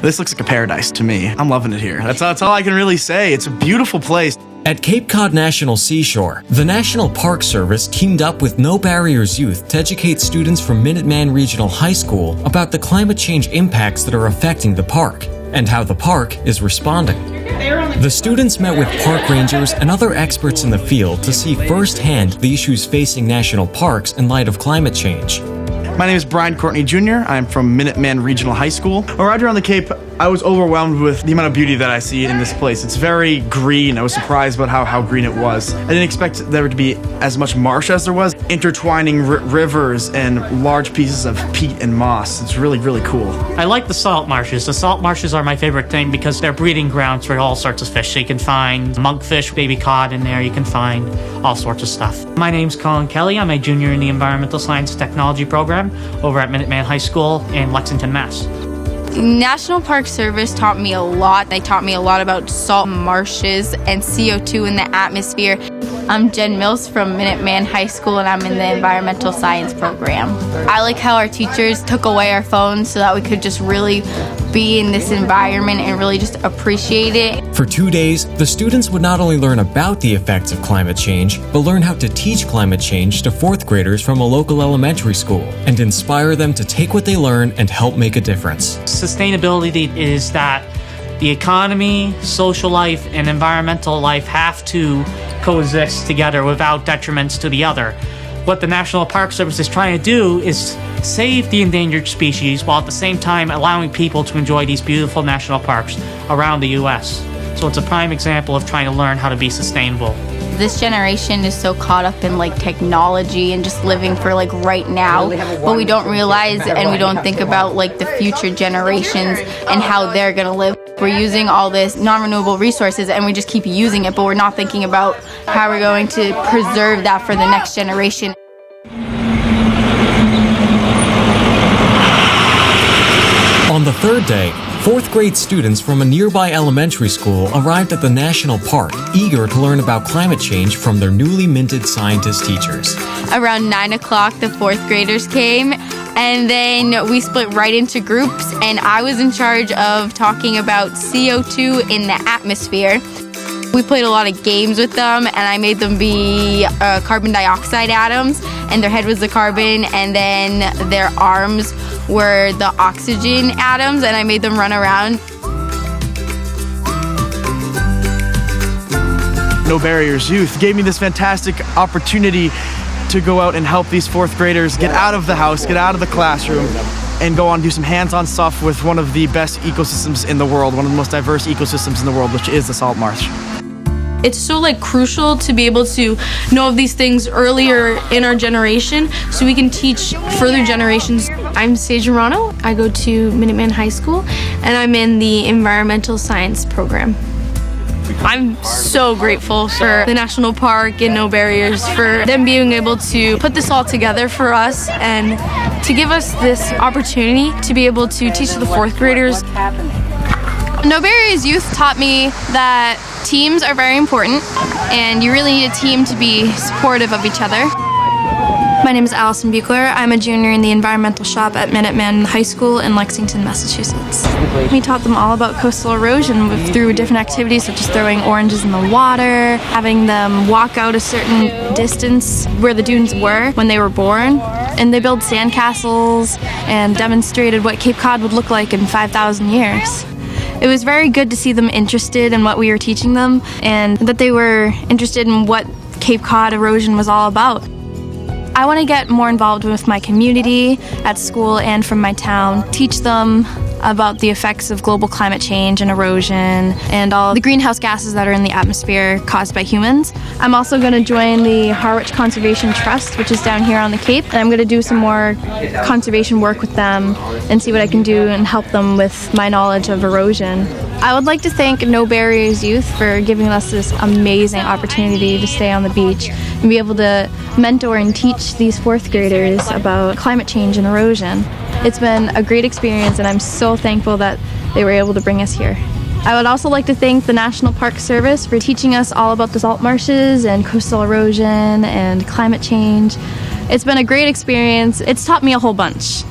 This looks like a paradise to me. I'm loving it here. That's all I can really say. It's a beautiful place. At Cape Cod National Seashore, the National Park Service teamed up with No Barriers Youth to educate students from Minuteman Regional High School about the climate change impacts that are affecting the park and how the park is responding. The students met with park rangers and other experts in the field to see firsthand the issues facing national parks in light of climate change. My name is Brian Courtney Jr. I'm from Minuteman Regional High School. Arrived around the Cape, I was overwhelmed with the amount of beauty that I see in this place. It's very green. I was surprised about how green it was. I didn't expect there to be as much marsh as there was, intertwining rivers and large pieces of peat and moss. It's really, really cool. I like the salt marshes. The salt marshes are my favorite thing because they're breeding grounds for all sorts of fish. So you can find monkfish, baby cod in there. You can find all sorts of stuff. My name's Colin Kelly. I'm a junior in the Environmental Science Technology program over at Minuteman High School in Lexington, Mass. National Park Service taught me a lot. They taught me a lot about salt marshes and CO2 in the atmosphere. I'm Jen Mills from Minuteman High School, and I'm in the Environmental Science program. I like how our teachers took away our phones so that we could just really be in this environment and really just appreciate it. For 2 days, the students would not only learn about the effects of climate change, but learn how to teach climate change to 4th graders from a local elementary school and inspire them to take what they learn and help make a difference. Sustainability is that the economy, social life, and environmental life have to coexist together without detriments to the other. What the National Park Service is trying to do is save the endangered species while at the same time allowing people to enjoy these beautiful national parks around the U.S. So it's a prime example of trying to learn how to be sustainable. This generation is so caught up in technology and just living for right now, but we don't realize and we don't think about the future generations and how they're gonna live. We're using all this non-renewable resources and we just keep using it, but we're not thinking about how we're going to preserve that for the next generation. On the 3rd day, 4th grade students from a nearby elementary school arrived at the national park, eager to learn about climate change from their newly minted scientist teachers. Around 9 o'clock, the 4th graders came, and then we split right into groups, and I was in charge of talking about CO2 in the atmosphere. We played a lot of games with them, and I made them be carbon dioxide atoms, and their head was the carbon, and then their arms were the oxygen atoms, and I made them run around. No Barriers Youth gave me this fantastic opportunity to go out and help these 4th graders get out of the house, get out of the classroom, and go on and do some hands-on stuff with one of the best ecosystems in the world, one of the most diverse ecosystems in the world, which is the salt marsh. It's so crucial to be able to know of these things earlier in our generation so we can teach further generations. I'm Sage Romano. I go to Minuteman High School and I'm in the Environmental Science program. I'm so grateful for the National Park and No Barriers for them being able to put this all together for us and to give us this opportunity to be able to teach the 4th graders. No Barriers Youth taught me that teams are very important and you really need a team to be supportive of each other. My name is Allison Buechler. I'm a junior in the environmental shop at Minuteman High School in Lexington, Massachusetts. We taught them all about coastal erosion through different activities such as throwing oranges in the water, having them walk out a certain distance where the dunes were when they were born, and they built sandcastles and demonstrated what Cape Cod would look like in 5,000 years. It was very good to see them interested in what we were teaching them and that they were interested in what Cape Cod erosion was all about. I want to get more involved with my community at school and from my town, teach them about the effects of global climate change and erosion and all the greenhouse gases that are in the atmosphere caused by humans. I'm also going to join the Harwich Conservation Trust, which is down here on the Cape, and I'm going to do some more conservation work with them and see what I can do and help them with my knowledge of erosion. I would like to thank No Barriers Youth for giving us this amazing opportunity to stay on the beach and be able to mentor and teach these 4th graders about climate change and erosion. It's been a great experience and I'm so thankful that they were able to bring us here. I would also like to thank the National Park Service for teaching us all about the salt marshes and coastal erosion and climate change. It's been a great experience. It's taught me a whole bunch.